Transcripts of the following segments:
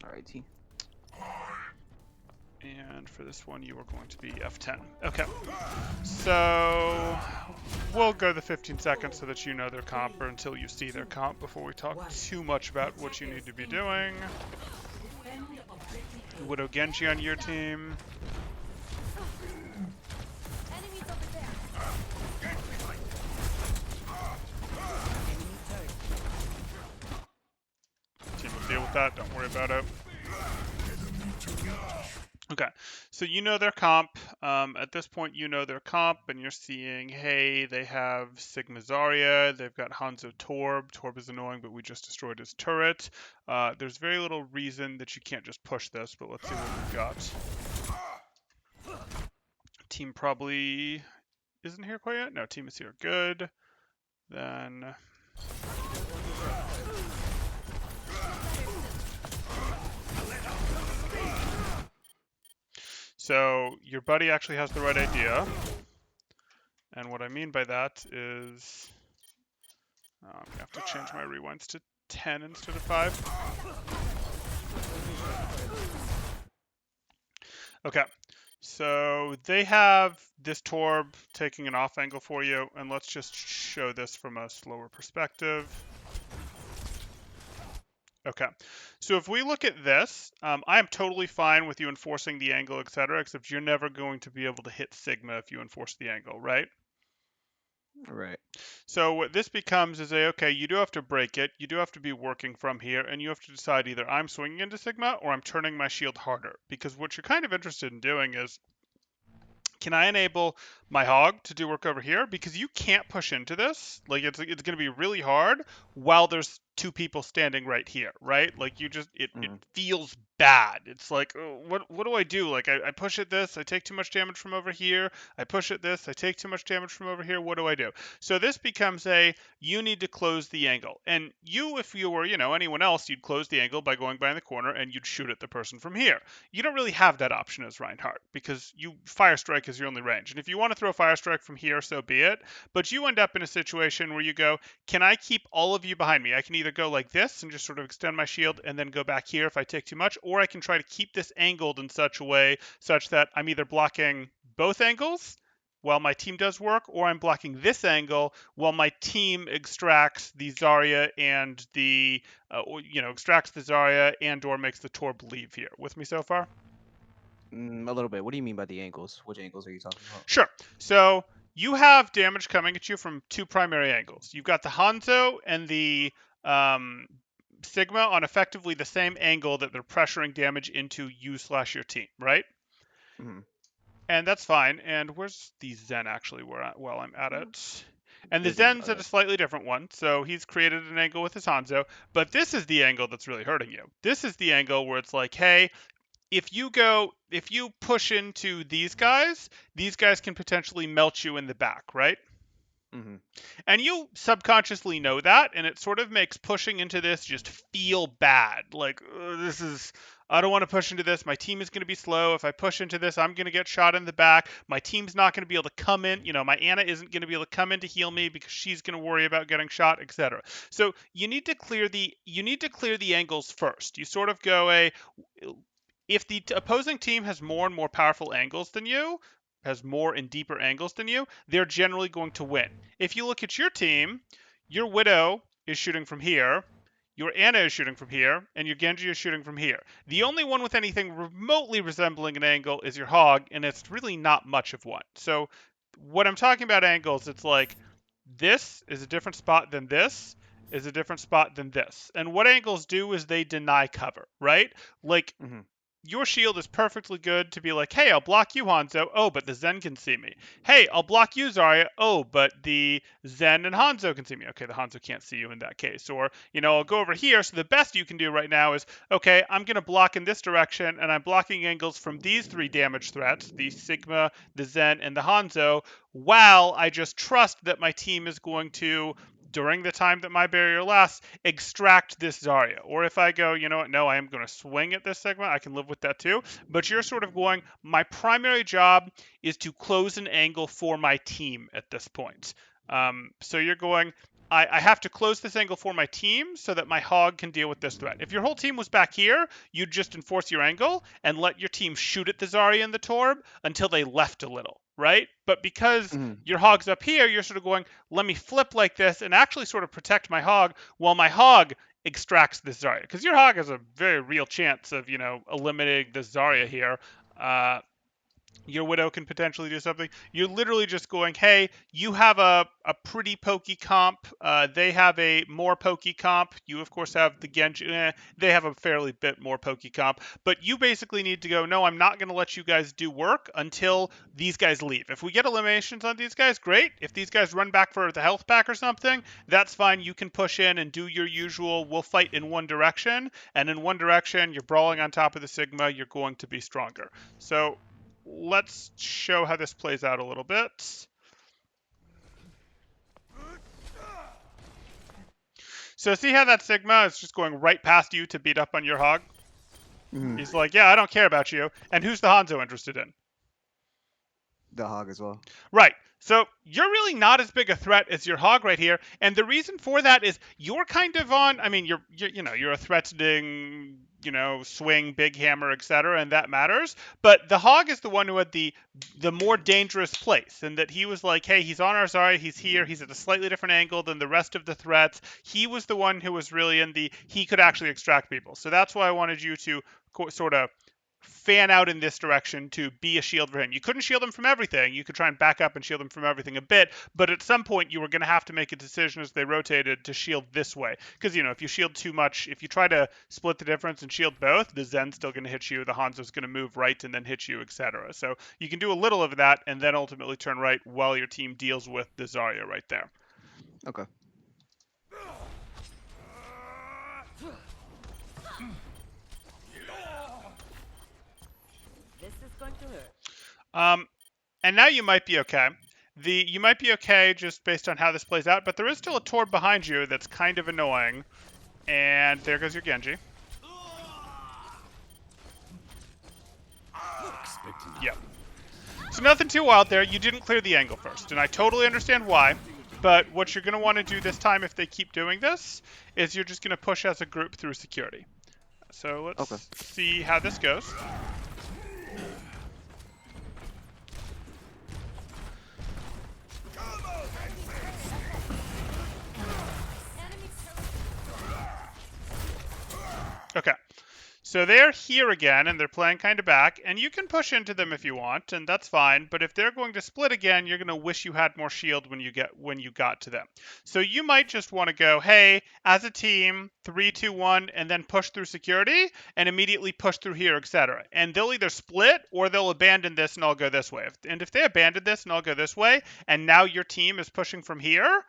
Alrighty. And for this one, you are going to be F10. Okay. So we'll go the 15 seconds so that you know their comp or until you see their comp before we talk too much about what you need to be doing. Widow Genji on your team. Team will deal with that. Don't worry about it. Okay, so you know their comp. At this point, you know their comp, and you're seeing, hey, they have Sigma Zarya, they've got Hanzo Torb. Torb is annoying, but we just destroyed his turret. There's very little reason that you can't just push this, but let's see what we've got. Team probably isn't here quite yet. No, team is here. Good. Then... So your buddy actually has the right idea. And what I mean by that is... I'm going to have to change my rewinds to 10 instead of 5. Okay, so they have this Torb taking an off angle for you, and let's just show this from a slower perspective. Okay, so if we look at this, I am totally fine with you enforcing the angle, etc., except you're never going to be able to hit Sigma if you enforce the angle, right? Right. So what this becomes is okay, you do have to break it, you do have to be working from here, and you have to decide either I'm swinging into Sigma or I'm turning my shield harder. Because what you're kind of interested in doing is, can I enable my hog to do work over here? Because you can't push into this. Like, it's going to be really hard while there's two people standing right here, right? Like, you just, it feels bad. It's like, oh, what do I do? Like, I push at this, I take too much damage from over here. I push at this, I take too much damage from over here. What do I do? So this becomes you need to close the angle. And you, if you were, anyone else, you'd close the angle by going by in the corner and you'd shoot at the person from here. You don't really have that option as Reinhardt because Fire Strike is your only range. And if you want to throw Fire Strike from here, so be it. But you end up in a situation where you go, can I keep all of you behind me? I can either go like this and just sort of extend my shield and then go back here if I take too much, or I can try to keep this angled in such a way such that I'm either blocking both angles while my team does work, or I'm blocking this angle while my team extracts the Zarya and extracts the Zarya and or makes the Torb leave here. With me so far? A little bit. What do you mean by the angles? Which angles are you talking about? Sure. So you have damage coming at you from two primary angles. You've got the Hanzo and the Sigma on effectively the same angle that they're pressuring damage into you/your team, right? Mm-hmm. And that's fine. And where's the Zen actually while I'm at it? And the Zen's at a slightly different one. So he's created an angle with his Hanzo. But this is the angle that's really hurting you. This is the angle where it's like, hey, if you push into these guys can potentially melt you in the back, right? Mm-hmm. And you subconsciously know that, and it sort of makes pushing into this just feel bad. Like, I don't want to push into this. My team is going to be slow. If I push into this, I'm going to get shot in the back. My team's not going to be able to come in. My Ana isn't going to be able to come in to heal me because she's going to worry about getting shot, etc. So you need to clear the angles first. You sort of go if the opposing team has more and more powerful angles than you, has more and deeper angles than you, they're generally going to win. If you look at your team, your Widow is shooting from here, your Ana is shooting from here, and your Genji is shooting from here. The only one with anything remotely resembling an angle is your Hog, and it's really not much of one. So when I'm talking about angles, it's like this is a different spot than this is a different spot than this. And what angles do is they deny cover, right? Like, your shield is perfectly good to be like, hey, I'll block you, Hanzo. Oh, but the Zen can see me. Hey, I'll block you, Zarya. Oh, but the Zen and Hanzo can see me. Okay, the Hanzo can't see you in that case. Or, I'll go over here. So the best you can do right now is, okay, I'm going to block in this direction, and I'm blocking angles from these three damage threats, the Sigma, the Zen, and the Hanzo, while I just trust that my team is going to, during the time that my barrier lasts, extract this Zarya. Or if I go, no, I am going to swing at this segment, I can live with that too. But you're sort of going, my primary job is to close an angle for my team at this point. So you're going, I have to close this angle for my team so that my hog can deal with this threat. If your whole team was back here, you'd just enforce your angle and let your team shoot at the Zarya and the Torb until they left a little, right? But because Mhm. your hog's up here, you're sort of going, let me flip like this and actually sort of protect my hog while my hog extracts this Zarya. Because your hog has a very real chance of, eliminating this Zarya here. Your widow can potentially do something. You're literally just going, hey, you have a pretty pokey comp. They have a more pokey comp. You, of course, have the Genji. They have a fairly bit more pokey comp. But you basically need to go, no, I'm not going to let you guys do work until these guys leave. If we get eliminations on these guys, great. If these guys run back for the health pack or something, that's fine. You can push in and do your usual, we'll fight in one direction. And in one direction, you're brawling on top of the Sigma. You're going to be stronger. So let's show how this plays out a little bit. So see how that Sigma is just going right past you to beat up on your hog? Mhm. He's like, yeah, I don't care about you. And who's the Hanzo interested in? The hog as well. Right. So you're really not as big a threat as your hog right here, and the reason for that is you're kind of on. I mean, you're a threatening, swing, big hammer, etc., and that matters. But the hog is the one who had the more dangerous place, and that he was like, hey, he's on our Zarya, he's here, he's at a slightly different angle than the rest of the threats. He was the one who was really he could actually extract people. So that's why I wanted you to sort of fan out in this direction to be a shield for him. You couldn't shield him from everything. You could try and back up and shield him from everything a bit, but at some point you were going to have to make a decision as they rotated to shield this way. Because, if you shield too much, if you try to split the difference and shield both, the Zen's still going to hit you, the Hanzo's going to move right and then hit you, etc. So you can do a little of that and then ultimately turn right while your team deals with the Zarya right there. Okay. This is going to hurt. And now you might be okay. You might be okay just based on how this plays out, but there is still a Torb behind you that's kind of annoying. And there goes your Genji. Yep. So nothing too wild there. You didn't clear the angle first, and I totally understand why. But what you're going to want to do this time if they keep doing this is you're just going to push as a group through security. So let's see how this goes. Okay. So they're here again, and they're playing kind of back, and you can push into them if you want, and that's fine. But if they're going to split again, you're going to wish you had more shield when you got to them. So you might just want to go, hey, as a team, 3, 2, 1, and then push through security, and immediately push through here, etc. And they'll either split or they'll abandon this, and I'll go this way. And if they abandon this, and I'll go this way, and now your team is pushing from here,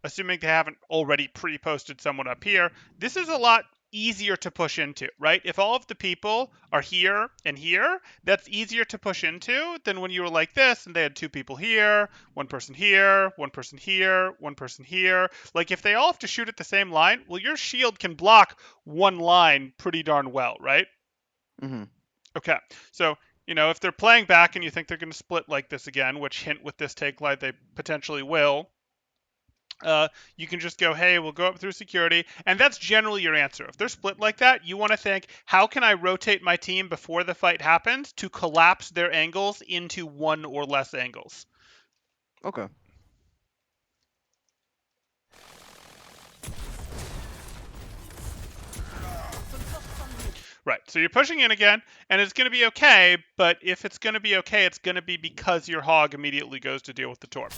assuming they haven't already pre-posted someone up here, this is a lot easier to push into, right? If all of the people are here and here, that's easier to push into than when you were like this and they had 2 people here, 1 person here, 1 person here, 1 person here. Like if they all have to shoot at the same line, well, your shield can block one line pretty darn well, right? Mm-hmm. Okay, so if they're playing back and you think they're going to split like this again, which hint with this take light they potentially will, you can just go, hey, we'll go up through security, and that's generally your answer. If they're split like that, you want to think, how can I rotate my team before the fight happens to collapse their angles into 1 or less angles? Okay. Right, so you're pushing in again, and it's going to be okay, but if it's going to be okay, it's going to be because your hog immediately goes to deal with the Torb.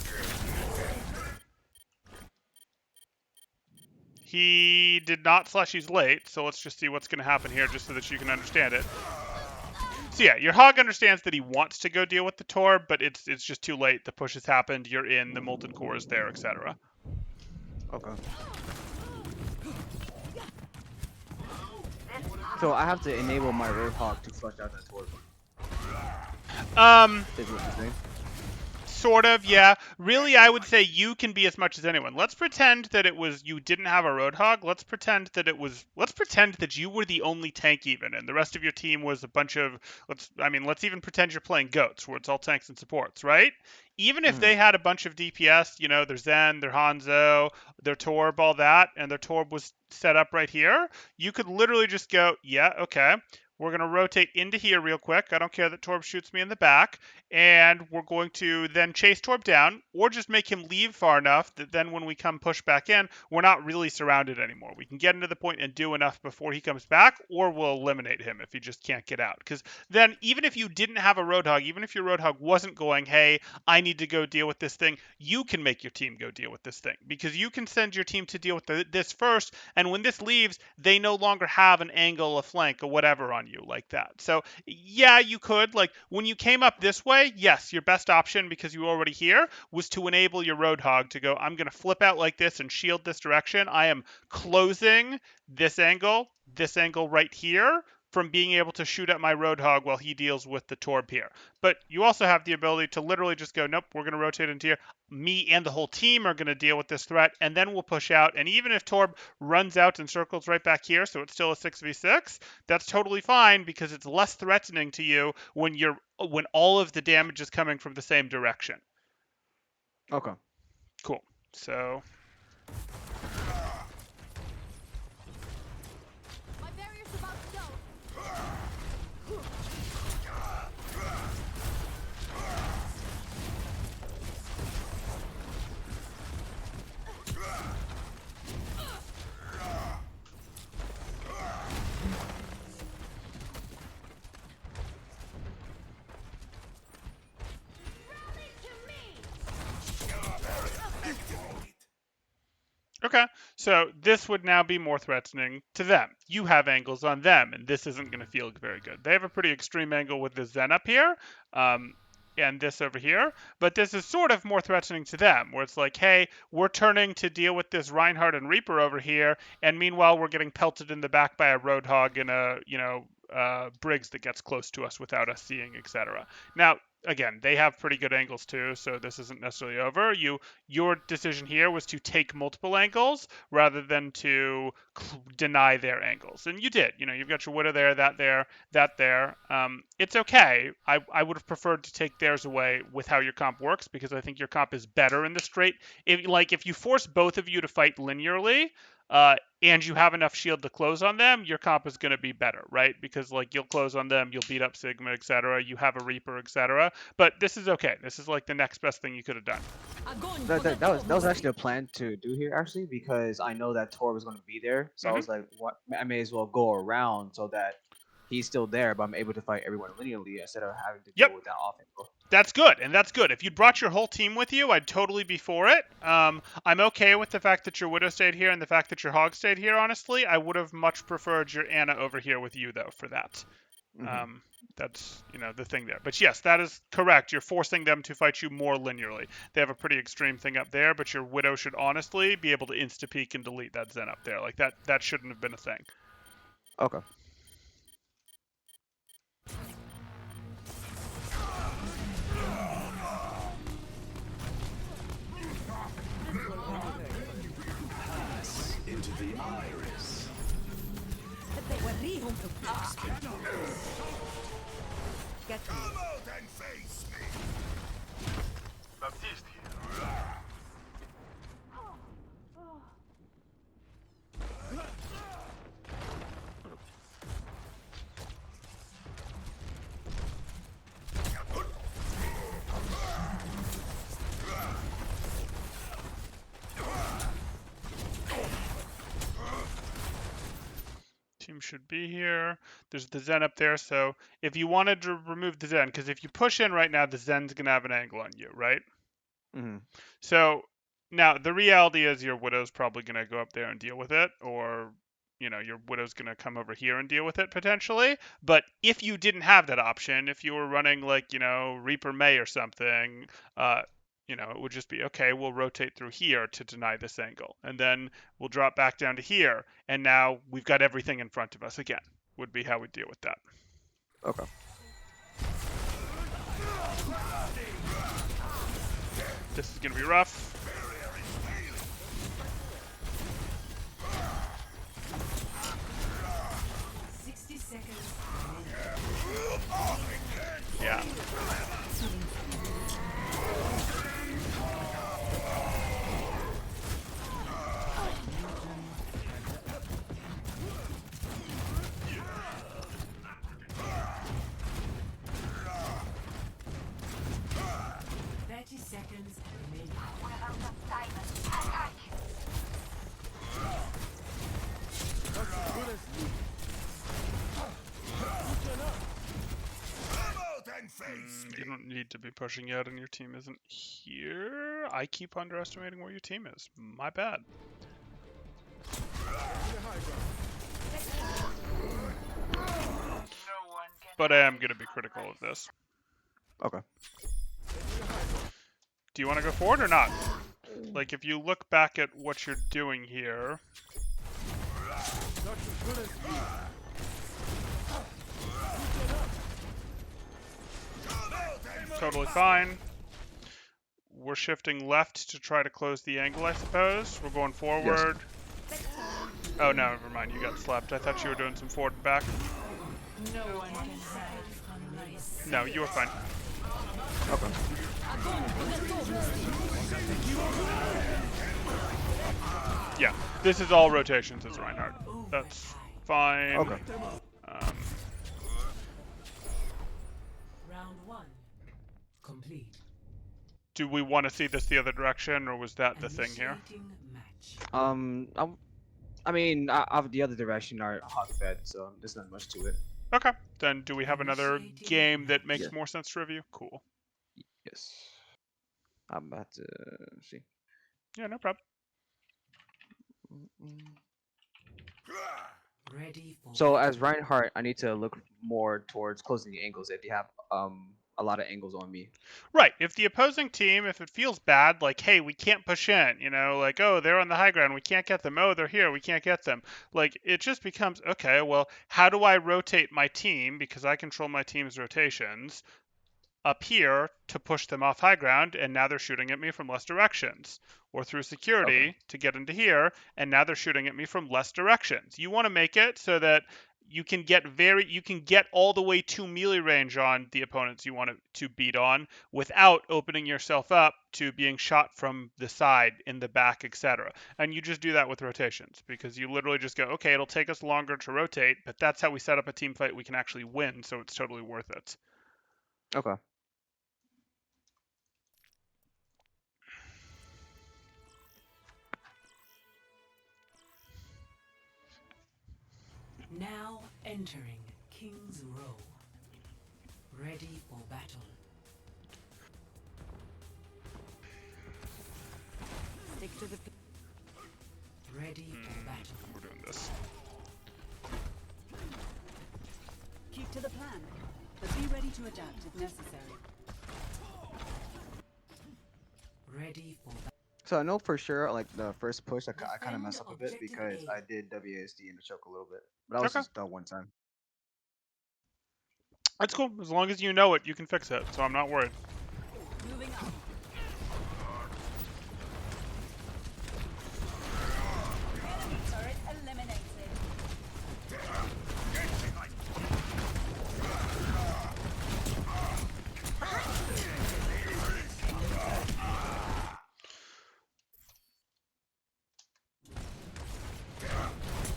He did not / he's late, so let's just see what's going to happen here just so that you can understand it. So yeah, your hog understands that he wants to go deal with the Torb, but it's just too late. The push has happened, you're in, the molten core is there, etc. Okay. So I have to enable my Roadhog to flush out that Torb. Is what you're saying? Sort of, yeah. Really, I would say you can be as much as anyone. Let's pretend that it was you didn't have a Roadhog. Let's pretend that it was. Let's pretend that you were the only tank even, and the rest of your team was a bunch of. Let's even pretend you're playing goats, where it's all tanks and supports, right? Even if Mhm. they had a bunch of DPS, their Zen, their Hanzo, their Torb, all that, and their Torb was set up right here, you could literally just go, yeah, okay. We're going to rotate into here real quick. I don't care that Torb shoots me in the back. And we're going to then chase Torb down, or just make him leave far enough that then when we come push back in, we're not really surrounded anymore. We can get into the point and do enough before he comes back, or we'll eliminate him if he just can't get out. Because then, even if you didn't have a Roadhog, even if your Roadhog wasn't going, hey, I need to go deal with this thing, you can make your team go deal with this thing. Because you can send your team to deal with this first, and when this leaves, they no longer have an angle, a flank, or whatever on you like that. So, yeah, you could. Like, when you came up this way, yes, your best option, because you were already here, was to enable your Roadhog to go, I'm going to flip out like this and shield this direction. I am closing this angle right here, from being able to shoot at my Roadhog while he deals with the Torb here. But you also have the ability to literally just go, nope, we're going to rotate into here. Me and the whole team are going to deal with this threat, and then we'll push out. And even if Torb runs out and circles right back here, so it's still a 6v6, that's totally fine, because it's less threatening to you when all of the damage is coming from the same direction. Okay. Cool. So My barrier's about to go. okay, so this would now be more threatening to them. You have angles on them, and this isn't going to feel very good. They have a pretty extreme angle with the Zen up here, and this over here, but this is sort of more threatening to them, where it's like, hey, we're turning to deal with this Reinhardt and Reaper over here, and meanwhile we're getting pelted in the back by a Roadhog and a Briggs that gets close to us without us seeing, etc. Now, again, they have pretty good angles too, so this isn't necessarily over. Your decision here was to take multiple angles rather than to deny their angles, and you did. You've got your Widow there, that there, that there. It's okay. I would have preferred to take theirs away with how your comp works, because I think your comp is better in the straight. If you force both of you to fight linearly, and you have enough shield to close on them, your comp is going to be better, right? Because you'll close on them, you'll beat up Sigma, etc. You have a Reaper, etc. But this is okay. This is like the next best thing you could have done. That was actually a plan to do here, actually, because I know that Tor was going to be there, so I was like, what? I may as well go around so that he's still there, but I'm able to fight everyone linearly instead of having to Yep. deal with that off angle. That's good, and that's good. If you'd brought your whole team with you, I'd totally be for it. I'm okay with the fact that your Widow stayed here and the fact that your Hog stayed here, honestly. I would have much preferred your Anna over here with you, though, for that. Mm-hmm. That's, the thing there. But yes, that is correct. You're forcing them to fight you more linearly. They have a pretty extreme thing up there, but your Widow should honestly be able to insta-peek and delete that Zen up there. Like, that shouldn't have been a thing. Okay. Into the iris. Get Come out and face me. Baptiste here. Team should be here. There's the Zen up there, so if you wanted to remove the Zen, because if you push in right now, the Zen's going to have an angle on you, right? Mm-hmm. So now the reality is your Widow's probably going to go up there and deal with it, or your Widow's going to come over here and deal with it potentially. But if you didn't have that option, if you were running Reaper May or something, it would just be, okay, we'll rotate through here to deny this angle. And then we'll drop back down to here. And now we've got everything in front of us again, would be how we deal with that. Okay. This is gonna be rough. 60 seconds. Yeah. Seconds remaining. You don't need to be pushing yet, and your team isn't here. I keep underestimating where your team is. My bad. But I am going to be critical of this. Okay. Do you want to go forward or not? Like, if you look back at what you're doing here... Totally fine. We're shifting left to try to close the angle, I suppose. We're going forward. Yes. Oh, no, never mind. You got slapped. I thought you were doing some forward and back. No one can hide from nice. No, you were fine. Okay. Yeah, this is all rotations as Reinhardt. That's fine. Okay. Round 1 complete. Do we want to see this the other direction, or was that the thing here? Initiating match. I mean, the other direction are hot fed, so there's not much to it. Okay, then do we have another game that makes Yeah. more sense to review? Cool. Yes. I'm about to see. Yeah, no problem. Ready for So as Reinhardt, I need to look more towards closing the angles if you have a lot of angles on me. Right. If the opposing team, if it feels bad, like, hey, we can't push in, like, oh, they're on the high ground, we can't get them. Oh, they're here, we can't get them. Like, it just becomes, okay, well, how do I rotate my team, because I control my team's rotations, up here to push them off high ground, and now they're shooting at me from less directions, or through security Okay. to get into here, and now they're shooting at me from less directions. You want to make it so that you can get all the way to melee range on the opponents you want to beat on without opening yourself up to being shot from the side, in the back, etc. And you just do that with rotations, because you literally just go, okay, it'll take us longer to rotate, but that's how we set up a team fight we can actually win, so it's totally worth it. Okay. now entering King's Row. Ready for battle. Stick to the ready for battle. We're doing this. Keep to the plan, but be ready to adapt if necessary. Ready for battle. So I know for sure, like the first push, I kind of messed up a bit because I did WASD in the choke a little bit, but that was Okay. just that one time. That's cool. As long as you know it, you can fix it. So I'm not worried. Moving on. Enemy turret eliminated.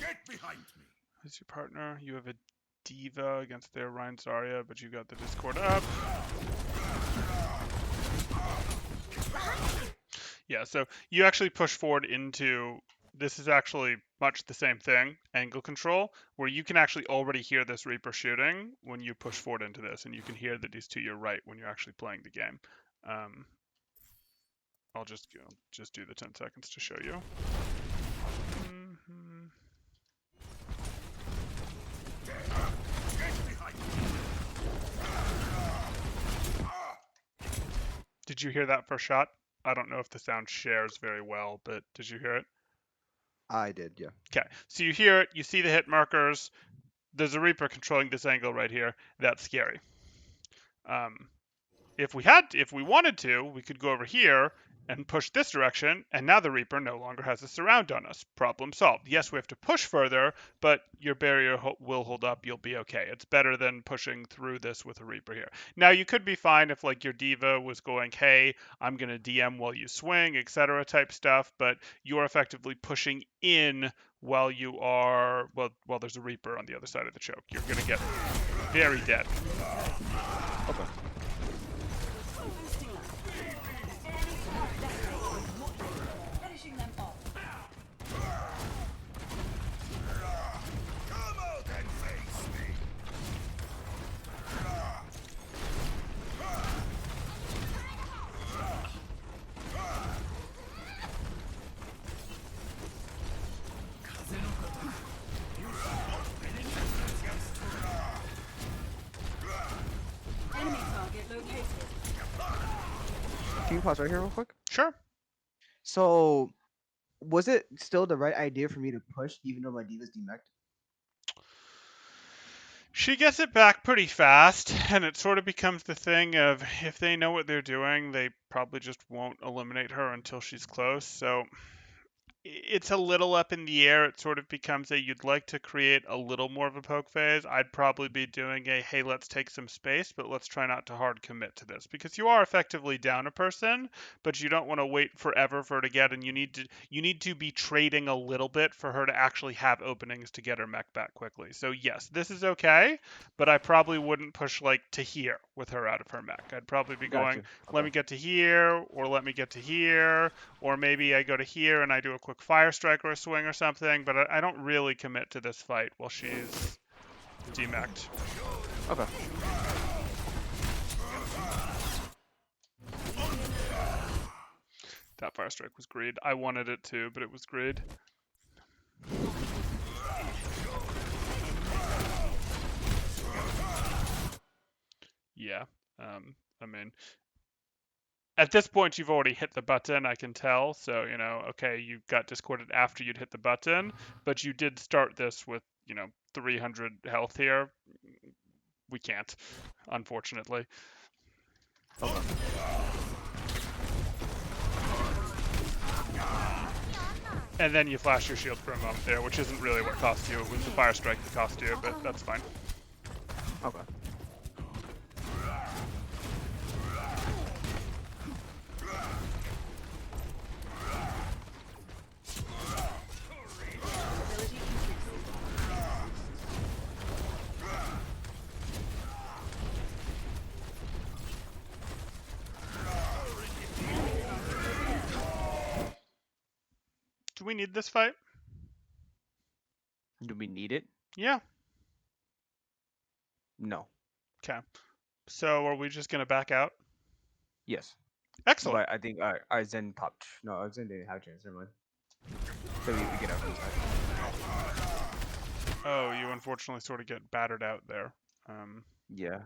Get behind me. Who's your partner? You have a Diva against their Rein Zarya, but you got the Discord up. Yeah, so you actually push forward into... This is actually much the same thing, angle control, where you can actually already hear this Reaper shooting when you push forward into this, and you can hear that he's to your right when you're actually playing the game. I'll just do the 10 seconds to show you. Did you hear that first shot? I don't know if the sound shares very well, but did you hear it? I did, yeah. Okay, so you hear it, you see the hit markers. There's a Reaper controlling this angle right here. That's scary. if we wanted to, we could go over here and push this direction, and now the Reaper no longer has a surround on us. Problem solved. Yes, we have to push further, but your barrier will hold up. You'll be okay. It's better than pushing through this with a Reaper here. Now, you could be fine if like your diva was going, hey, I'm going to DM while you swing, etc. type stuff, but you're effectively pushing in while you are, while there's a Reaper on the other side of the choke. You're going to get very dead. Okay. Finishing them off. Come out and face me. Enemy target located. Can you pause right here real quick? Sure. So, was it still the right idea for me to push, even though my diva's demeched? She gets it back pretty fast, and it sort of becomes the thing of if they know what they're doing, they probably just won't eliminate her until she's close. So it's a little up in the air. It sort of becomes a you'd like to create a little more of a poke phase. I'd probably be doing a hey, let's take some space, but let's try not to hard commit to this because you are effectively down a person, but you don't want to wait forever for her to get, and you need to be trading a little bit for her to actually have openings to get her mech back quickly. So yes, this is okay, but I probably wouldn't push like to here with her out of her mech. I'd probably be going, Gotcha. let Okay. me get to here, or let me get to here, or maybe I go to here and I do a quick fire strike or a swing or something, but I don't really commit to this fight while she's demeched. Okay. That fire strike was greed. I wanted it too, but it was greed. Yeah. I mean, at this point, you've already hit the button, I can tell. So, okay, you got discorded after you'd hit the button, but you did start this with, 300 health here. We can't, unfortunately. Okay. And then you flash your shield for a moment there, which isn't really what cost you. It was the fire strike that cost you, but that's fine. Okay. Ability increasing. Do we need this fight? Do we need it? Yeah. No. Okay. So are we just going to back out? Yes. Excellent. But I think our Zen popped. No, our Zen didn't have a chance. Never mind. So we get out from the side. Oh, you unfortunately sort of get battered out there. Yeah.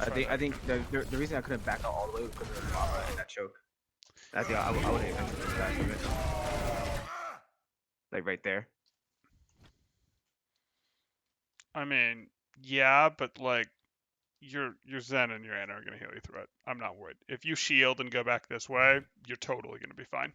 let's try I that. think the reason I couldn't back out all the way was because of the lava and that choke. I think I would have eventually died from it. Like right there. I mean, yeah, but like your Zen and your Ana are going to heal you through it. I'm not worried. If you shield and go back this way, you're totally going to be fine.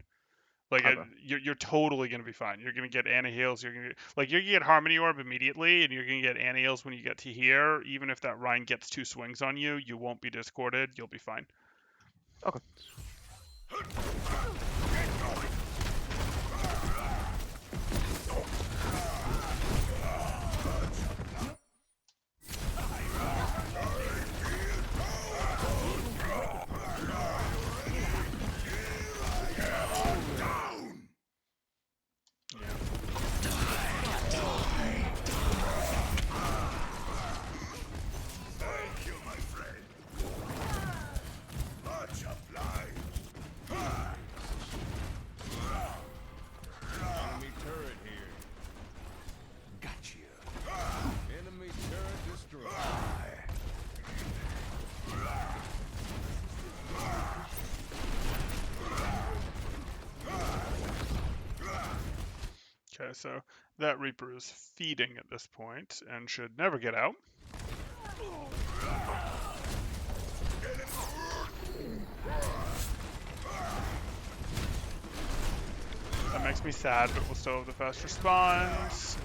Like Okay. you're totally gonna be fine. You're gonna get Ana heals. You're gonna get Harmony Orb immediately, and you're gonna get Ana heals when you get to here. Even if that Rhine gets 2 swings on you, you won't be discorded. You'll be fine. Okay. Thank you, my friend. Much obliged. Enemy turret here. Gotcha. Enemy turret destroyed. Okay, so that Reaper is feeding at this point and should never get out. makes me sad, but we'll still have the fast response.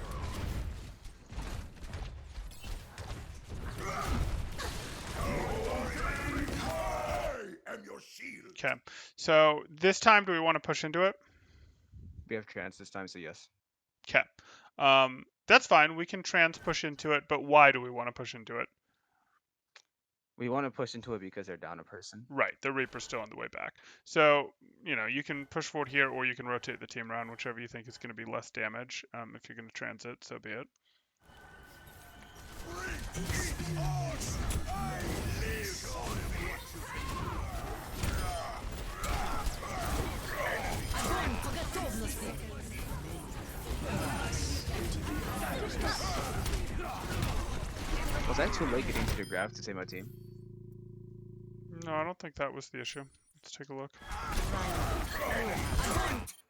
I am your shield. Okay, so this time, do we want to push into it? We have trans this time, so yes. Okay. That's fine. We can trans push into it, but why do we want to push into it? We want to push into it because they're down a person. Right, the Reaper's still on the way back. So, you know, you can push forward here, or you can rotate the team around, whichever you think is going to be less damage. If you're going to transit, so be it. Was I too late getting to the graph to save my team? No, I don't think that was the issue. Let's take a look.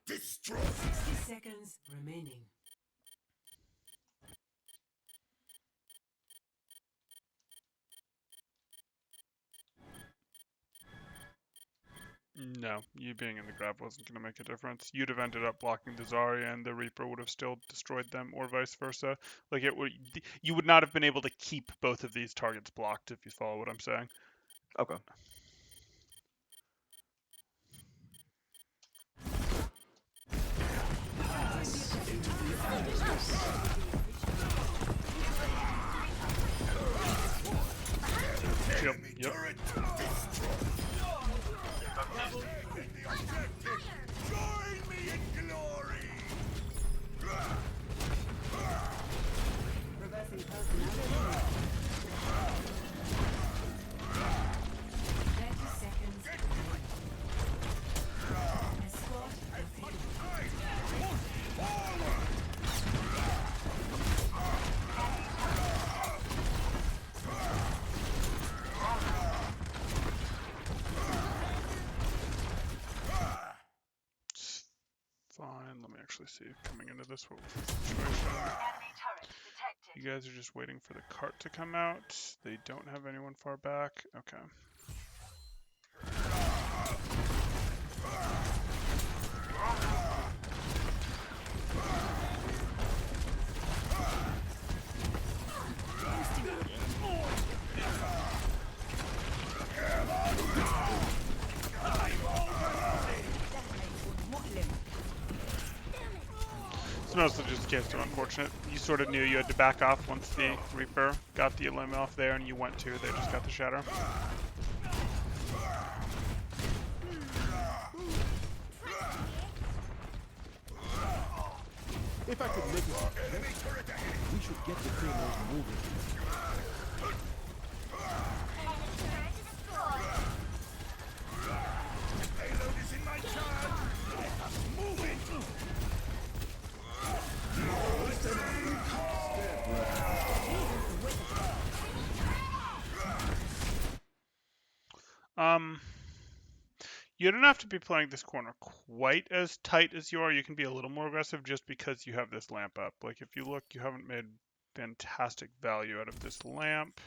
Destroy. 60 seconds remaining. No, you being in the grab wasn't going to make a difference. You'd have ended up blocking the Zarya, and the Reaper would have still destroyed them, or vice versa. Like it would, you would not have been able to keep both of these targets blocked, if you follow what I'm saying. Okay. Yep. Yep. Join me in glory. Reversing personnel. 30 seconds remaining. Escort defeated. Fine. Let me actually see. Coming into this, what was the situation? You guys are just waiting for the cart to come out. They don't have anyone far back. Okay. It's mostly just the case too unfortunate. You sort of knew you had to back off once the Reaper got the limb off there, and you went to. They just got the shatter. If I could make it, we should get the payload moving. Payload is in my charge. Let us move it. You don't have to be playing this corner quite as tight as you are. You can be a little more aggressive just because you have this lamp up. Like, if you look, you haven't made fantastic value out of this lamp.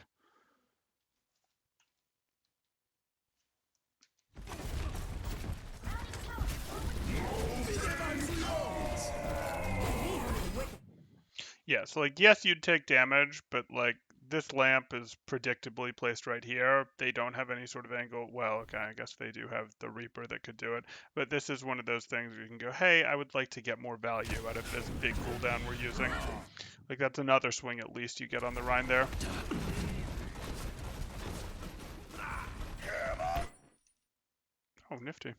Yeah, so, like, yes, you'd take damage, but, like, this lamp is predictably placed right here. They don't have any sort of angle. Well, okay, I guess they do have the Reaper that could do it. But this is one of those things where you can go, hey, I would like to get more value out of this big cooldown we're using. Like, that's another swing at least you get on the Rhine there. Oh, nifty.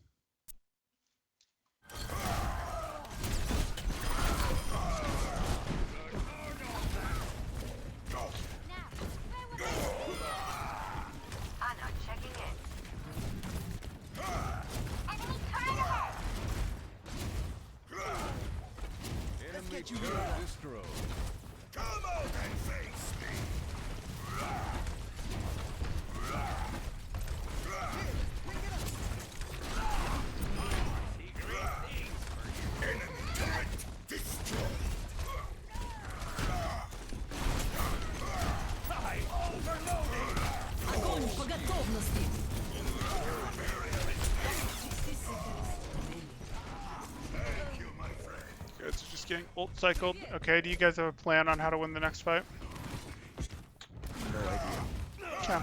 Enemy turret destroyed. Come out and face me. getting ult cycled. Okay, do you guys have a plan on how to win the next fight? No idea. Okay.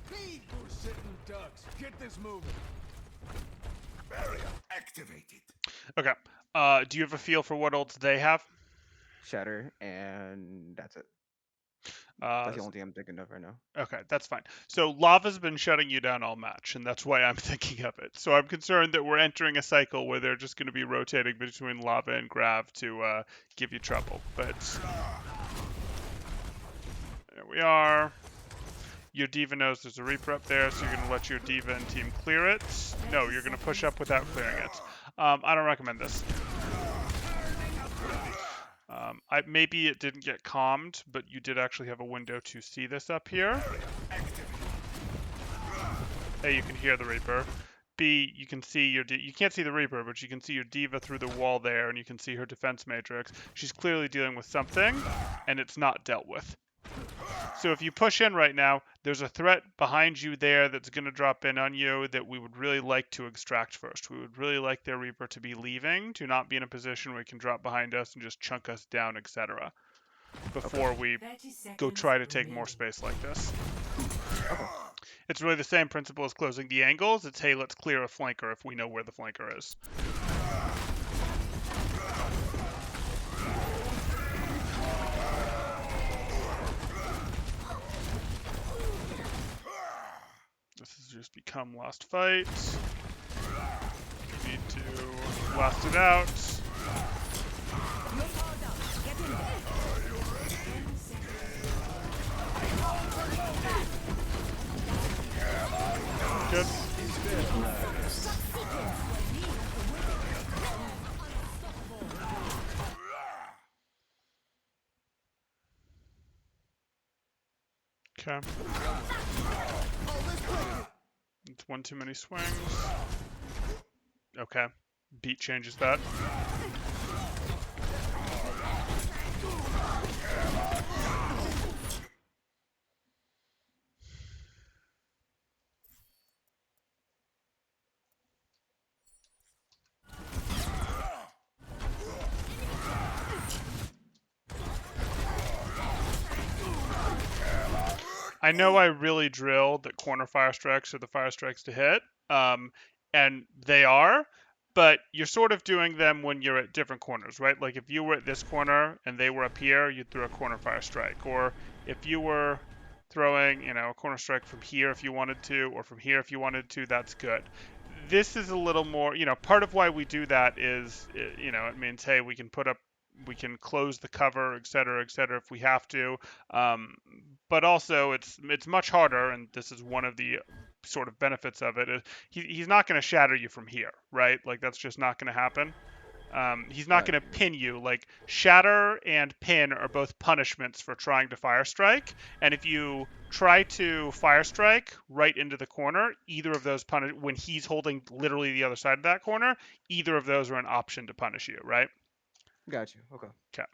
Feed those sitting ducks. Get this moving. Barrier activated. Okay. Do you have a feel for what ults they have? Shatter, and that's it. Uh, That's the only thing I'm thinking of right now. Okay, that's fine. So Lava's been shutting you down all match, and that's why I'm thinking of it. So I'm concerned that we're entering a cycle where they're just going to be rotating between Lava and Grav to give you trouble. But there we are. Your D.Va knows there's a Reaper up there, so you're going to let your D.Va and team clear it. No, you're going to push up without clearing it. I don't recommend this. Maybe it didn't get calmed, but you did actually have a window to see this up here. A, you can hear the Reaper. B, you can see you can't see the Reaper, but you can see your D.Va through the wall there, and you can see her defense matrix. She's clearly dealing with something, and it's not dealt with. So if you push in right now, there's a threat behind you there that's going to drop in on you that we would really like to extract first. We would really like their Reaper to be leaving, to not be in a position where he can drop behind us and just chunk us down, etc. before we 30 go seconds try to take remaining. more space like this. It's really the same principle as closing the angles. It's, hey, let's clear a flanker if we know where the flanker is. This has just become last fight. We need to last it out. Good. Okay. It's one too many swings. Okay. Beat changes that. I know I really drilled that corner fire strikes are the fire strikes to hit, and they are, but you're sort of doing them when you're at different corners, right? Like if you were at this corner and they were up here, you'd throw a corner fire strike. Or if you were throwing, a corner strike from here if you wanted to, or from here if you wanted to, that's good. This is a little more, part of why we do that is, it means, hey, we can close the cover, et cetera, if we have to. But also, it's much harder, and this is one of the sort of benefits of it. He's not going to shatter you from here, right? Like, that's just not going to happen. He's not going to pin you. Like, shatter and pin are both punishments for trying to fire strike. And if you try to fire strike right into the corner, either of those when he's holding literally the other side of that corner, either of those are an option to punish you, right? Got you. Okay. Okay.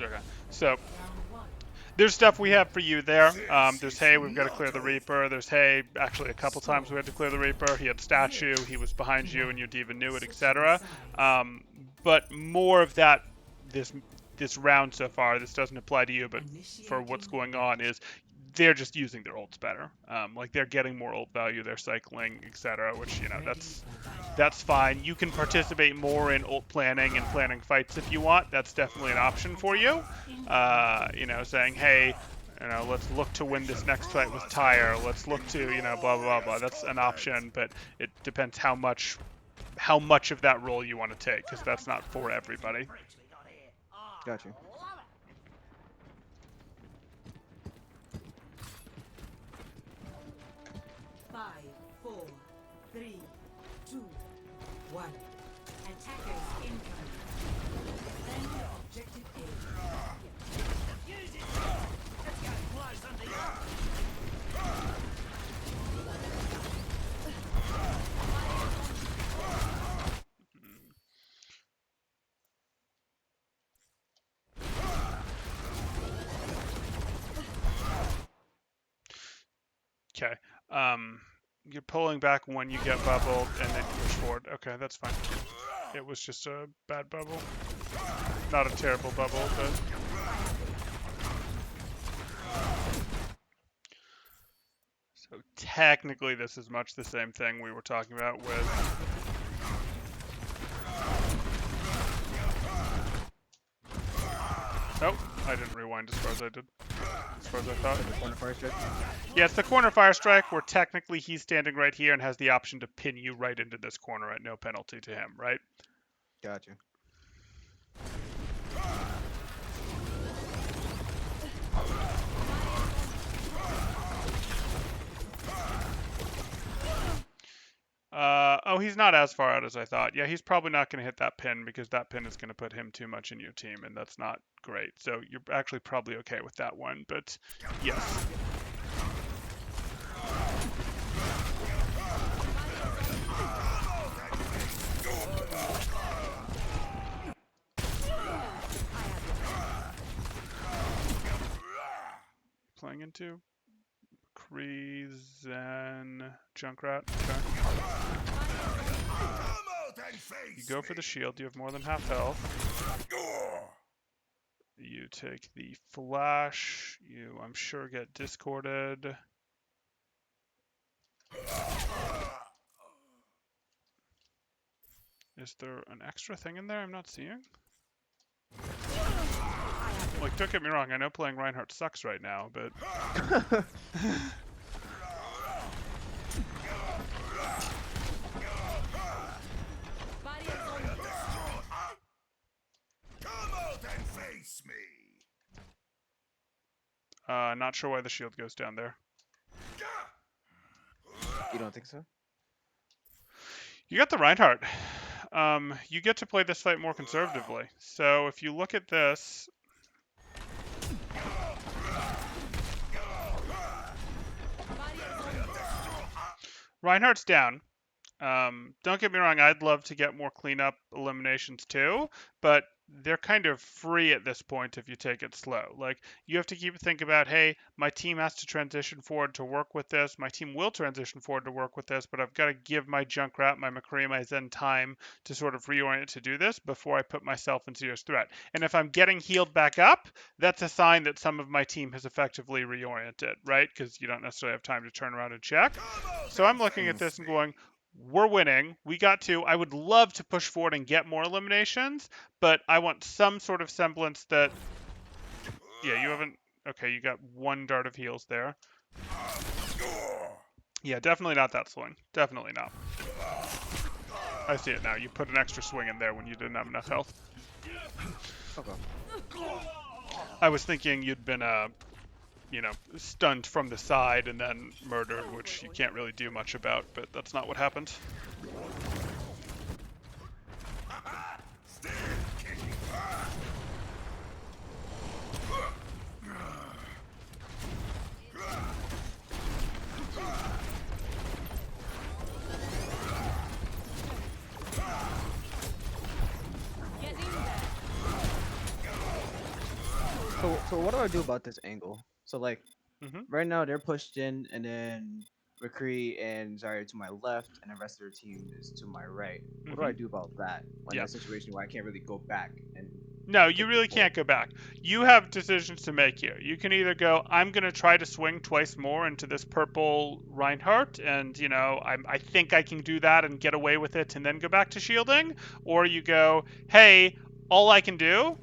Okay. So there's stuff we have for you there. There's, hey, we've got to clear the Reaper. There's, hey, actually a couple times we had to clear the Reaper. He had statue. He was behind you and your D.Va knew it, etc. But more of that this round so far, this doesn't apply to you, but for what's going on is they're just using their ults better. Like they're getting more ult value, they're cycling, etc. Which, that's fine. You can participate more in ult planning and planning fights if you want. That's definitely an option for you. Saying, hey, let's look to win this next fight with Tyre. Let's look to, blah, blah, blah. That's an option, but it depends how much of that role you want to take, because that's not for everybody. Got you. Five, 4, 3, 2, 1. Attackers incoming. Defend objective A. Use it! Let's go close under you! Okay. You're pulling back when you get bubbled, and then you push forward. Okay, that's fine. It was just a bad bubble. Not a terrible bubble, but... So technically this is much the same thing we were talking about with... Nope, I didn't rewind as far as I did. As far as I thought. The corner fire strike. Yeah, it's the corner fire strike where technically he's standing right here and has the option to pin you right into this corner at no penalty to him, right? Gotcha. Oh, he's not as far out as I thought. Yeah, he's probably not going to hit that pin because that pin is going to put him too much in your team, and that's not great. So you're actually probably okay with that one, but yes. Playing into McCree, Zen, Junkrat. Okay. You go for the shield. You have more than half health. You take the flash. You, I'm sure, get discorded. Is there an extra thing in there I'm not seeing? Like, don't get me wrong, I know playing Reinhardt sucks right now, but... Not sure why the shield goes down there. You don't think so? You got the Reinhardt. You get to play this fight more conservatively. So if you look at this... Reinhardt's down. Don't get me wrong, I'd love to get more cleanup eliminations too, but they're kind of free at this point if you take it slow. Like, you have to think about, hey, my team has to transition forward to work with this. My team will transition forward to work with this, but I've got to give my Junkrat, my McCree, my Zen time to sort of reorient to do this before I put myself in serious threat. And if I'm getting healed back up, that's a sign that some of my team has effectively reoriented, right? Because you don't necessarily have time to turn around and check. So I'm looking at this and going, we're winning. We got to. I would love to push forward and get more eliminations, but I want some sort of semblance that... Yeah, you haven't... Okay, you got one dart of heals there. Yeah, definitely not that swing. Definitely not. I see it now. You put an extra swing in there when you didn't have enough health. Okay. I was thinking you'd been stunned from the side and then murdered, which you can't really do much about, but that's not what happened. So what do I do about this angle? So like, Mhm. right now they're pushed in, and then McCree and Zarya to my left, and the rest of their team is to my right. What do I do about that? When Yeah. that situation where I can't really go back and No, you take really the forward? can't go back. You have decisions to make here. You can either go, I'm going to try to swing twice more into this purple Reinhardt, and, I think I can do that and get away with it and then go back to shielding. Or you go, hey, all I can do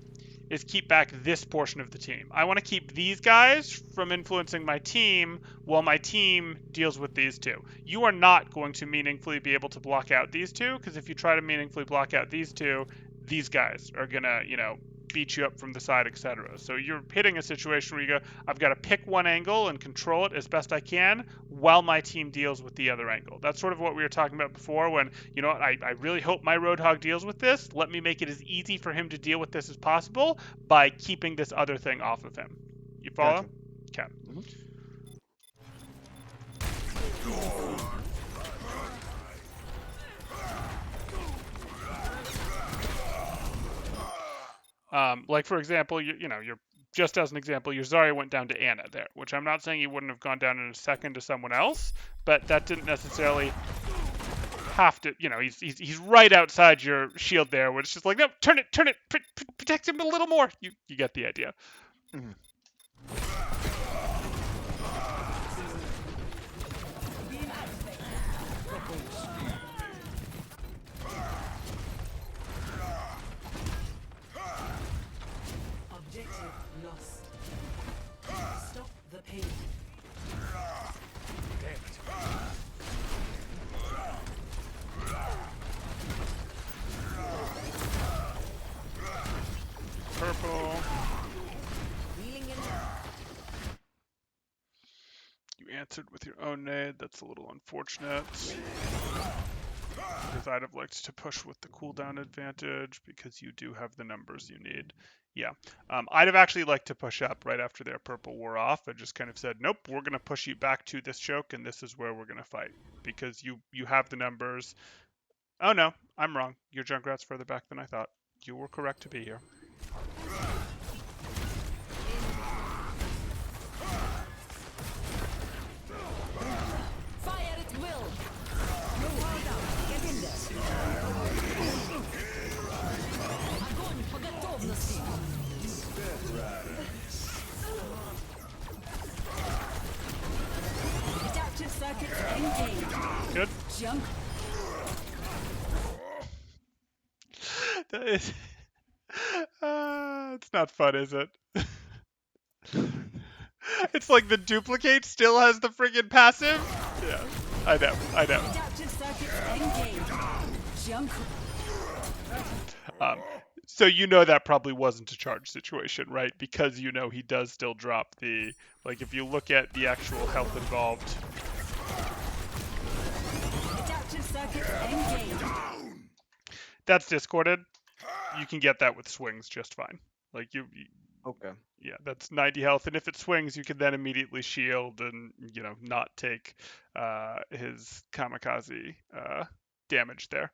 is keep back this portion of the team. I want to keep these guys from influencing my team while my team deals with these two. You are not going to meaningfully be able to block out these two, because if you try to meaningfully block out these two, these guys are going to, beat you up from the side, etc. So you're hitting a situation where you go, I've got to pick one angle and control it as best I can while my team deals with the other angle. That's sort of what we were talking about before when, I really hope my Roadhog deals with this. Let me make it as easy for him to deal with this as possible by keeping this other thing off of him. You follow? Gotcha. Okay. Like, for example, you're just as an example, your Zarya went down to Anna there, which I'm not saying he wouldn't have gone down in a second to someone else, but that didn't necessarily have to, he's right outside your shield there, where it's just like, no, turn it, protect him a little more. You get the idea. Mhm. Objective lost. Stop the pain. Purple. You answered with your own nade. That's a little unfortunate. Because I'd have liked to push with the cooldown advantage because you do have the numbers you need. Yeah. I'd have actually liked to push up right after their purple wore off. I just kind of said, nope, we're going to push you back to this choke, and this is where we're going to fight. Because you have the numbers. Oh, no, I'm wrong. Your Junkrat's further back than I thought. You were correct to be here. Fire at will. No hold out. Get in there. Огонь по готовности. Adaptive circuits engaged. Good. Junk. That is... it's not fun, is it? It's like the duplicate still has the friggin' passive. Yeah, I know. Adaptive circuits engaged. Junk. So you know that probably wasn't a charge situation, right? Because he does still drop the, like if you look at the actual health involved. Adaptive circuits engaged. That's discorded. You can get that with swings just fine. Like Okay. yeah, that's 90 health, and if it swings, you can then immediately shield and not take his kamikaze damage there.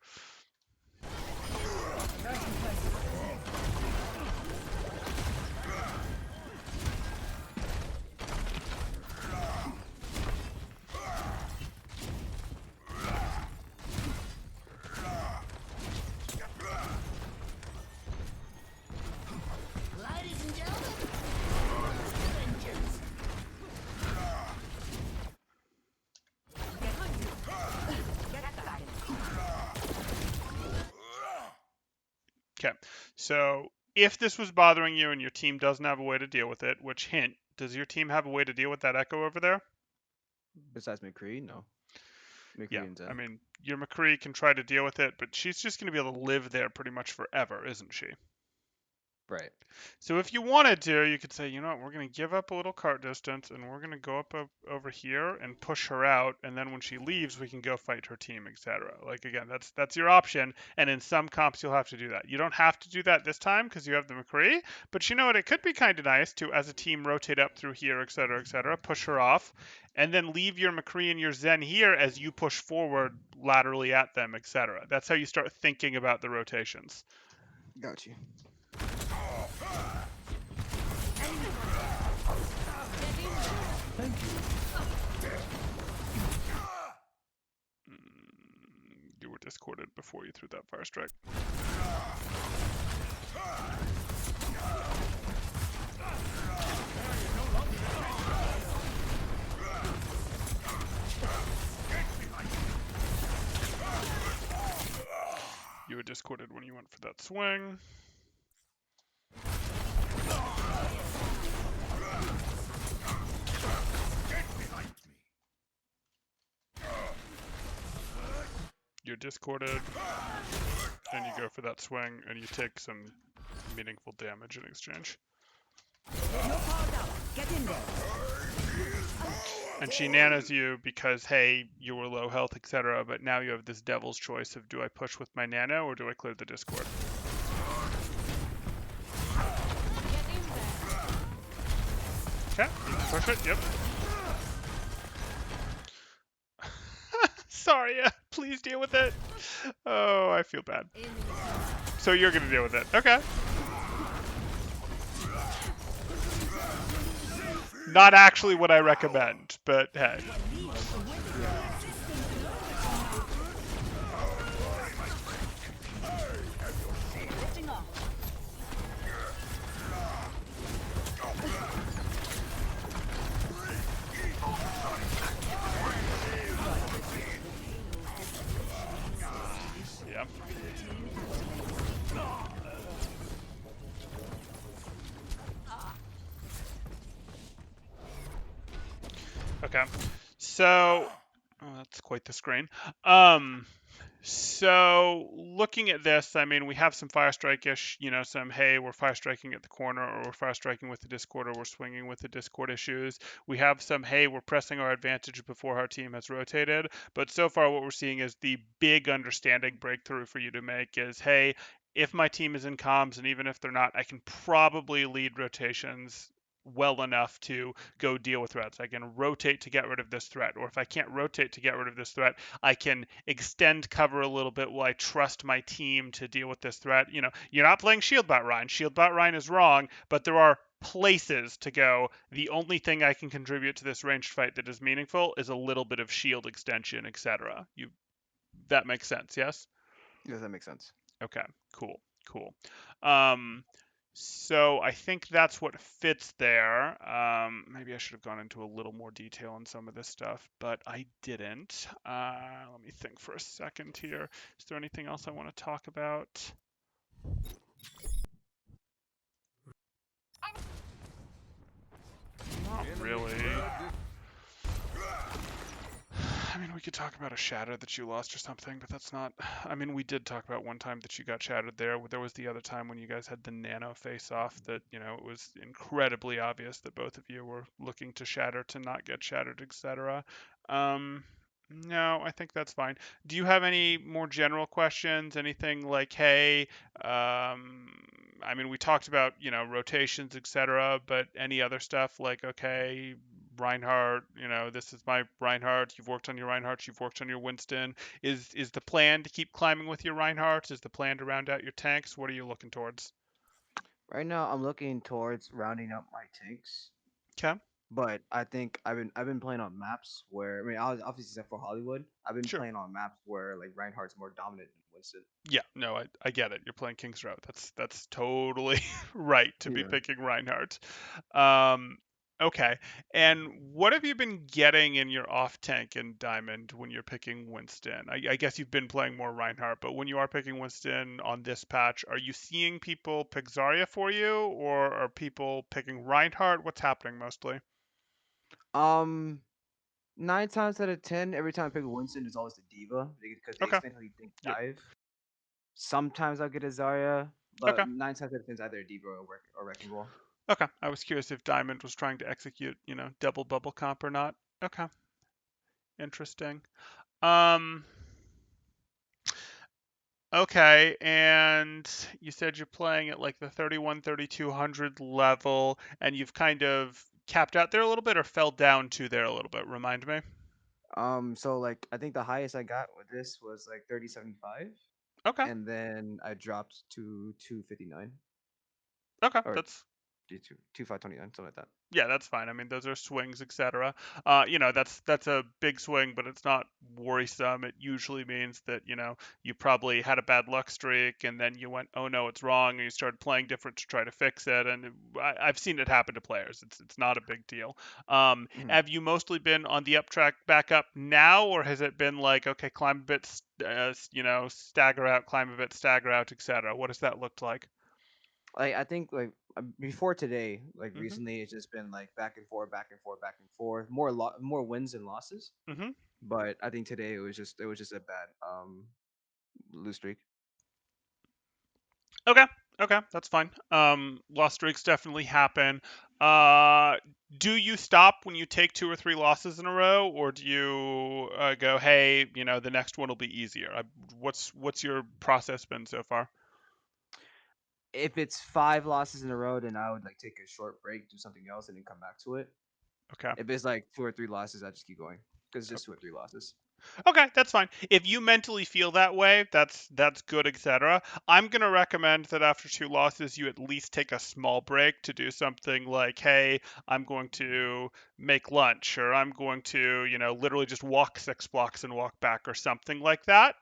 Ladies and gentlemen. Vengeance. Get hungry. Get started. Okay, so if this was bothering you and your team doesn't have a way to deal with it, which hint, does your team have a way to deal with that echo over there? Besides McCree, no. McCree Yeah, and Zen. I mean, your McCree can try to deal with it, but she's just going to be able to live there pretty much forever, isn't she? Right. So if you wanted to, you could say, you know what, we're going to give up a little cart distance, and we're going to go up over here and push her out, and then when she leaves, we can go fight her team, etc. Like, again, that's your option, and in some comps, you'll have to do that. You don't have to do that this time because you have the McCree, but you know what, it could be kind of nice to, as a team, rotate up through here, etc., push her off, and then leave your McCree and your Zen here as you push forward laterally at them, etc. That's how you start thinking about the rotations. Got you. Thank you. You were discorded before you threw that fire strike. You were discorded when you went for that swing. You're discorded, and you go for that swing, and you take some meaningful damage in exchange. No hold out. Get in there. And she nanos you because, hey, you were low health, etc., but now you have this devil's choice of, do I push with my nano, or do I clear the discord? Okay, you can push it, yep. Sorry, please deal with it. Oh, I feel bad. So you're gonna deal with it. Okay. Not actually what I recommend, but hey. Yeah. Lifting off. Yeah. Okay. So, oh, that's quite the screen. Um, So looking at this, I mean, we have some fire strike-ish, some hey, we're fire striking at the corner, or we're fire striking with the Discord, or we're swinging with the Discord issues. We have some hey, we're pressing our advantage before our team has rotated. But so far, what we're seeing is the big understanding breakthrough for you to make is hey, if my team is in comms, and even if they're not, I can probably lead rotations well enough to go deal with threats. I can rotate to get rid of this threat, or if I can't rotate to get rid of this threat, I can extend cover a little bit while I trust my team to deal with this threat. You're not playing Shield Bot Ryan. Shield Bot Ryan is wrong, but there are places to go. The only thing I can contribute to this ranged fight that is meaningful is a little bit of shield extension, etc. That makes sense, yes? Yes, that makes sense. Okay, cool, cool. Um, so I think that's what fits there. Maybe I should have gone into a little more detail on some of this stuff, but I didn't. Let me think for a second here. Is there anything else I want to talk about? Not really. I mean, we could talk about a shatter that you lost or something, but that's not. I mean, we did talk about one time that you got shattered there. There was the other time when you guys had the nano face off that, it was incredibly obvious that both of you were looking to shatter to not get shattered, etc. Um, no, I think that's fine. Do you have any more general questions? Anything like, hey, I mean, we talked about, rotations, etc., but any other stuff like, okay, Reinhardt, this is my Reinhardt. You've worked on your Reinhardt. You've worked on your Winston. Is the plan to keep climbing with your Reinhardt? Is the plan to round out your tanks? What are you looking towards? Right now, I'm looking towards rounding up my tanks, Okay, but I think I've been playing on maps where I mean, I was obviously except for Hollywood. I've been sure. playing on maps where like Reinhardt's more dominant than Winston. Yeah, no, I get it. You're playing King's Row. That's totally right to be Yeah. picking Reinhardt. Um, okay. And what have you been getting in your off tank in Diamond when you're picking Winston? I guess you've been playing more Reinhardt, but when you are picking Winston on this patch, are you seeing people pick Zarya for you, or are people picking Reinhardt? What's happening mostly? Um, 9 times out of 10, every time I pick Winston, it's always the diva because they Okay. explain how you think Yep. dive. Sometimes I'll get a Zarya, but Okay. 9 times out of 10 it's either a diva or Wrecking Ball. Okay. I was curious if Diamond was trying to execute, double bubble comp or not. Okay. Interesting. Um, okay, and you said you're playing at like the 31, 3200 level, and you've kind of capped out there a little bit or fell down to there a little bit. Remind me. So like I think the highest I got with this was like 3075, Okay, and then I dropped to 259 okay, or that's 2529, something like that. yeah, that's fine. I mean, those are swings, etc. That's a big swing, but it's not worrisome. It usually means that you probably had a bad luck streak, and then you went, oh no, it's wrong, and you started playing different to try to fix it. And I've seen it happen to players. It's not a big deal. Mhm. Have you mostly been on the up track back up now, or has it been like okay, climb a bit, stagger out, climb a bit, stagger out, etc. What does that look like? Like I think like before today, like Mm-hmm. recently, it's just been like back and forth, back and forth, back and forth. More wins than losses. Mm-hmm. But I think today it was just a bad lose streak. Okay. Okay, that's fine. Loss streaks definitely happen. Uh, do you stop when you take two or three losses in a row, or do you go, hey, the next one will be easier? What's your process been so far? If it's 5 losses in a row, then I would like take a short break, do something else, and then come back to it. Okay. If it's like 2 or 3 losses, I just keep going because it's just 2 or 3 losses. Okay, that's fine. If you mentally feel that way, that's good, etc. I'm gonna recommend that after two losses, you at least take a small break to do something like, hey, I'm going to make lunch, or I'm going to, literally just walk 6 blocks and walk back, or something like that.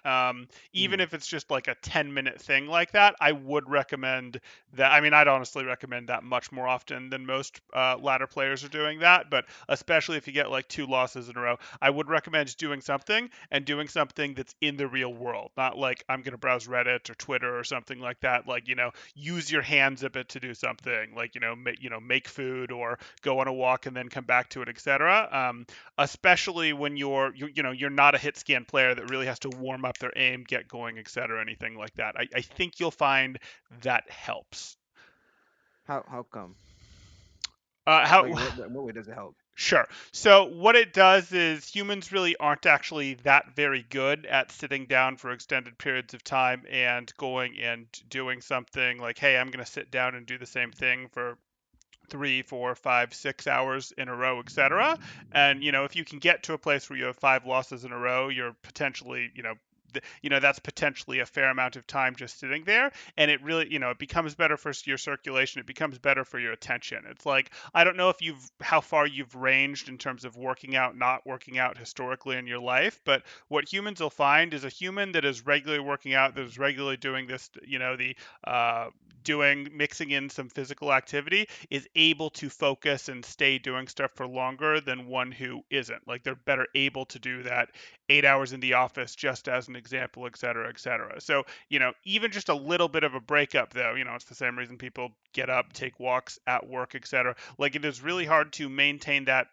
Even Mhm. if it's just like a 10-minute thing like that, I would recommend that. I mean, I'd honestly recommend that much more often than most ladder players are doing that, but especially if you get like two losses in a row, I would recommend doing something, and doing something that's in the real world, not like I'm going to browse Reddit or Twitter or something like that. Like, use your hands a bit to do something, like, make food, or go on a walk and then come back to it, etc. Especially when you're not a hit scan player that really has to warm up their aim, get going, etc. Anything like that. I think you'll find that helps. How come? How Like, in what way does it help? Sure. So what it does is humans really aren't actually that very good at sitting down for extended periods of time and going and doing something like, hey, I'm going to sit down and do the same thing for 3, 4, 5, 6 hours in a row, etc. And if you can get to a place where you have 5 losses in a row, you're potentially, that's potentially a fair amount of time just sitting there, and it really, it becomes better for your circulation. It becomes better for your attention. It's like, I don't know if you've how far you've ranged in terms of working out, not working out historically in your life, but what humans will find is a human that is regularly working out, that is regularly doing this, the uh, doing mixing in some physical activity, is able to focus and stay doing stuff for longer than one who isn't. Like, they're better able to do that 8 hours in the office, just as an example, et cetera, et cetera. So, even just a little bit of a breakup, though, it's the same reason people get up, take walks at work, et cetera. Like, it is really hard to maintain that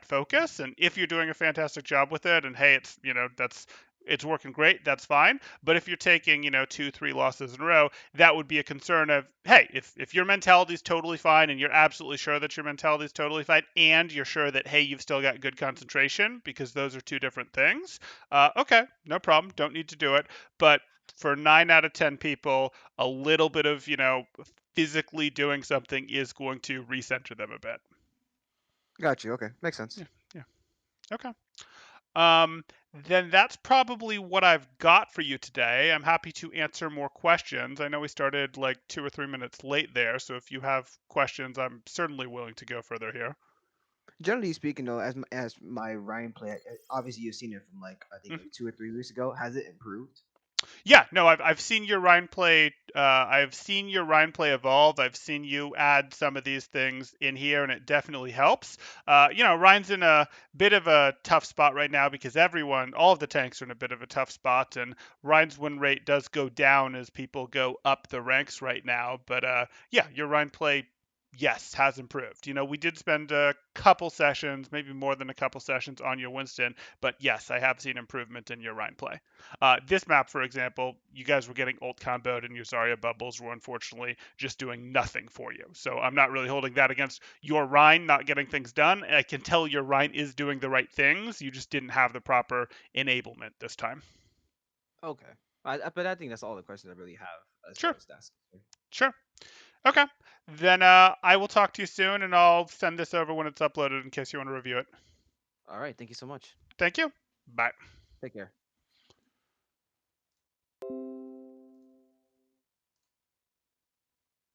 focus. And if you're doing a fantastic job with it, and hey, it's working great, that's fine. But if you're taking, 2, 3 losses in a row, that would be a concern of, hey, if your mentality is totally fine, and you're absolutely sure that your mentality is totally fine, and you're sure that, hey, you've still got good concentration, because those are two different things, okay, no problem, don't need to do it. But for 9 out of 10 people, a little bit of, physically doing something is going to recenter them a bit. Got you. Okay, makes sense. Yeah, yeah. Okay. Um, then that's probably what I've got for you today. I'm happy to answer more questions. I know we started like 2 or 3 minutes late there, so if you have questions, I'm certainly willing to go further here. Generally speaking, though, as my Ryan play, obviously you've seen it from like I think Mhm. like 2 or 3 weeks ago. Has it improved? Yeah, no, I've seen your Rhine play. I've seen your Rhine play evolve. I've seen you add some of these things in here, and it definitely helps. Rhine's in a bit of a tough spot right now, because all of the tanks are in a bit of a tough spot, and Rhine's win rate does go down as people go up the ranks right now. But yeah, your Rhine play, yes, has improved. We did spend a couple sessions, maybe more than a couple sessions, on your Winston, but yes, I have seen improvement in your Rhine play. This map, for example, you guys were getting ult comboed, and your Zarya bubbles were unfortunately just doing nothing for you. So I'm not really holding that against your Rhine not getting things done. I can tell your Rhine is doing the right things. You just didn't have the proper enablement this time. Okay, but I think that's all the questions I really have as far Sure, as that's concerned. sure. Okay. Then I will talk to you soon, and I'll send this over when it's uploaded in case you want to review it. All right, thank you so much. Thank you. Bye. Take care.